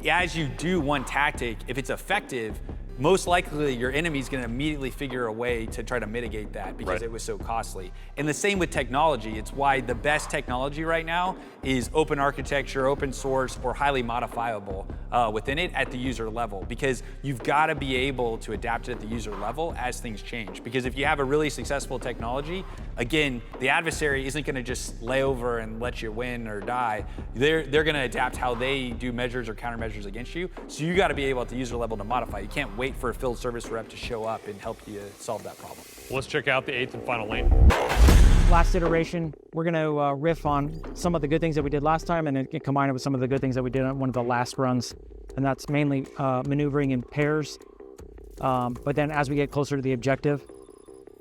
Speaker 2: as you do one tactic, if it's effective, most likely your enemy's going to immediately figure a way to try to mitigate that because it was so costly. And the same with technology. It's why the best technology right now is open architecture, open source, or highly modifiable within it at the user level, because you've got to be able to adapt it at the user level as things change. Because if you have a really successful technology, again, the adversary isn't going to just lay over and let you win or die. They're going to adapt how they do measures or countermeasures against you. So you got to be able at the user level to modify. You can't wait for a field service rep to show up and help you solve that problem.
Speaker 1: Let's check out the 8th and final lane.
Speaker 6: Last iteration, we're going to riff on some of the good things that we did last time and then combine it with some of the good things that we did on one of the last runs. And that's mainly maneuvering in pairs. But then as we get closer to the objective,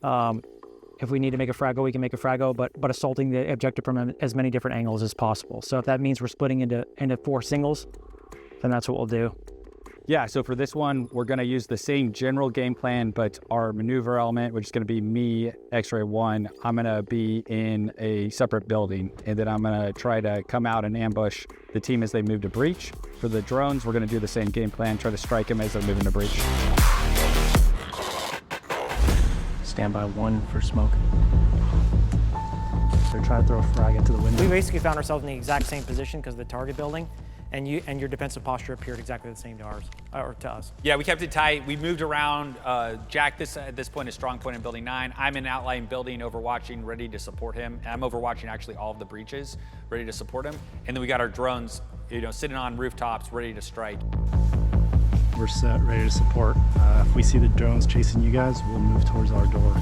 Speaker 6: if we need to make a frago, we can make a frago, but assaulting the objective from as many different angles as possible. So if that means we're splitting into 4 singles, then that's what we'll do.
Speaker 9: Yeah, so for this one, we're going to use the same general game plan, but our maneuver element, which is going to be me, X-Ray 1, I'm going to be in a separate building, and then I'm going to try to come out and ambush the team as they move to breach. For the drones, we're going to do the same game plan, try to strike them as they're moving to breach.
Speaker 10: Stand by 1 for smoke. They're trying to throw a frag into the window.
Speaker 3: We basically found ourselves in the exact same position because of the target building, and your defensive posture appeared exactly the same to ours, or to us.
Speaker 2: Yeah, we kept it tight. We moved around. Jack, at this point, is Strongpoint in Building 9. I'm in outlying building, overwatching, ready to support him. And I'm overwatching actually all of the breaches, ready to support him. And then we got our drones, sitting on rooftops, ready to strike.
Speaker 10: We're set, ready to support. If we see the drones chasing you guys, we'll move towards our door.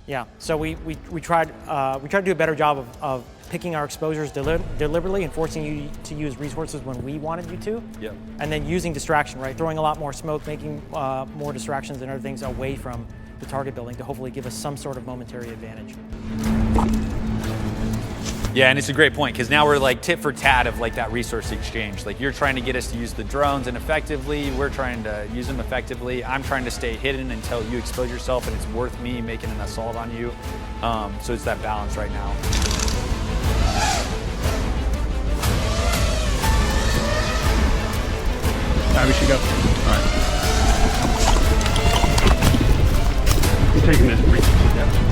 Speaker 3: Yeah, so we tried to do a better job of picking our exposures deliberately and forcing you to use resources when we wanted you to.
Speaker 2: Yep.
Speaker 3: And then using distraction, right? Throwing a lot more smoke, making more distractions and other things away from the target building to hopefully give us some sort of momentary advantage.
Speaker 2: Yeah, and it's a great point because now we're like tit for tat of like that resource exchange. Like you're trying to get us to use the drones ineffectively, we're trying to use them effectively. I'm trying to stay hidden until you expose yourself and it's worth me making an assault on you. So it's that balance right now.
Speaker 10: All right, we should go. All right. I'm taking this breach to death.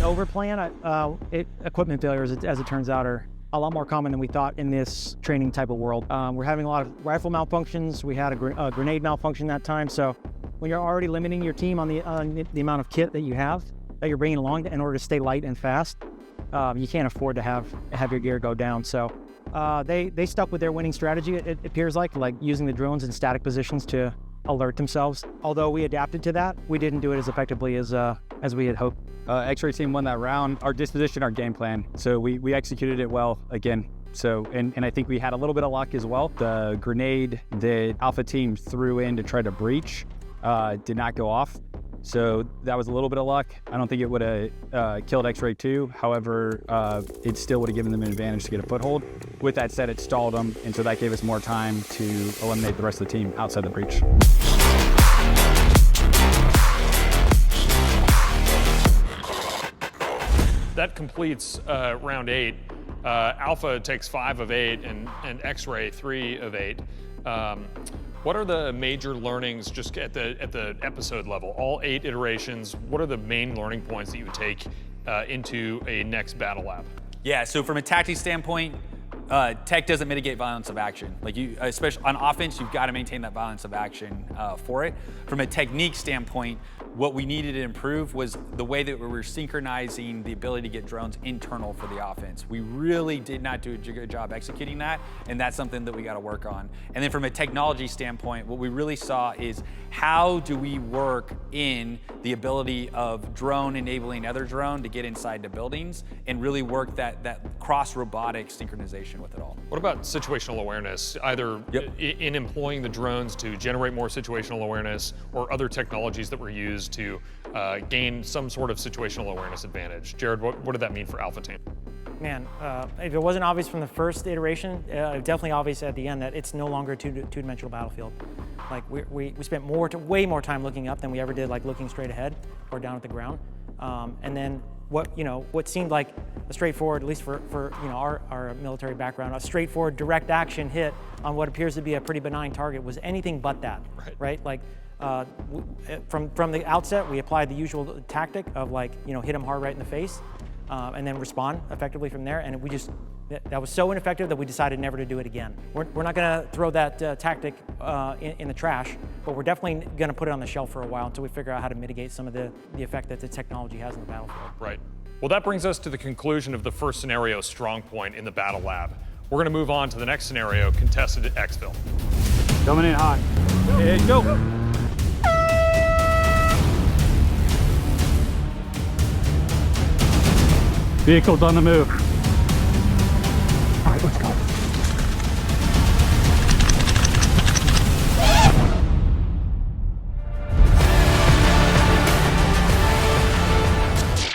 Speaker 6: Overplan. Equipment failures, as it turns out, are a lot more common than we thought in this training type of world. We're having a lot of rifle malfunctions. We had a grenade malfunction that time. So when you're already limiting your team on the amount of kit that you have, that you're bringing along in order to stay light and fast, you can't afford to have your gear go down. So they stuck with their winning strategy. It appears like using the drones in static positions to alert themselves. Although we adapted to that, we didn't do it as effectively as we had hoped.
Speaker 9: X-ray team won that round. Our disposition, our game plan. So we executed it well again. So, and I think we had a little bit of luck as well. The grenade that Alpha team threw in to try to breach did not go off. So that was a little bit of luck. I don't think it would have killed X-ray 2. However, it still would have given them an advantage to get a foothold. With that said, it stalled them. And so that gave us more time to eliminate the rest of the team outside the breach.
Speaker 1: That completes round 8. Alpha takes 5 of 8 and X-ray 3 of 8. What are the major learnings just at the episode level? All 8 iterations, what are the main learning points that you would take into a next battle lab?
Speaker 2: Yeah, so from a tactics standpoint, tech doesn't mitigate violence of action. Like especially on offense, you've got to maintain that violence of action for it. From a technique standpoint, what we needed to improve was the way that we were synchronizing the ability to get drones internal for the offense. We really did not do a good job executing that, and that's something that we got to work on. And then from a technology standpoint, what we really saw is how do we work in the ability of drone enabling other drone to get inside the buildings and really work that cross-robotic synchronization with it all.
Speaker 1: What about situational awareness, either in employing the drones to generate more situational awareness or other technologies that were used to gain some sort of situational awareness advantage? Jared, what did that mean for Alpha Team?
Speaker 3: Man, if it wasn't obvious from the first iteration, definitely obvious at the end that it's no longer a two-dimensional battlefield. Like we spent way more time looking up than we ever did like looking straight ahead or down at the ground. And then what seemed like a straightforward, at least for our military background, a straightforward direct action hit on what appears to be a pretty benign target was anything but that, right? Like from the outset, we applied the usual tactic of hit them hard right in the face, and then respond effectively from there. And that was so ineffective that we decided never to do it again. We're not going to throw that tactic in the trash. but we're definitely going to put it on the shelf for a while until we figure out how to mitigate some of the effect that the technology has on the battlefield.
Speaker 1: Right. Well, that brings us to the conclusion of the first scenario, Strongpoint, in the Battle Lab. We're going to move on to the next scenario, contested at Xville.
Speaker 9: Coming in hot. Hey, go. Vehicles on the move.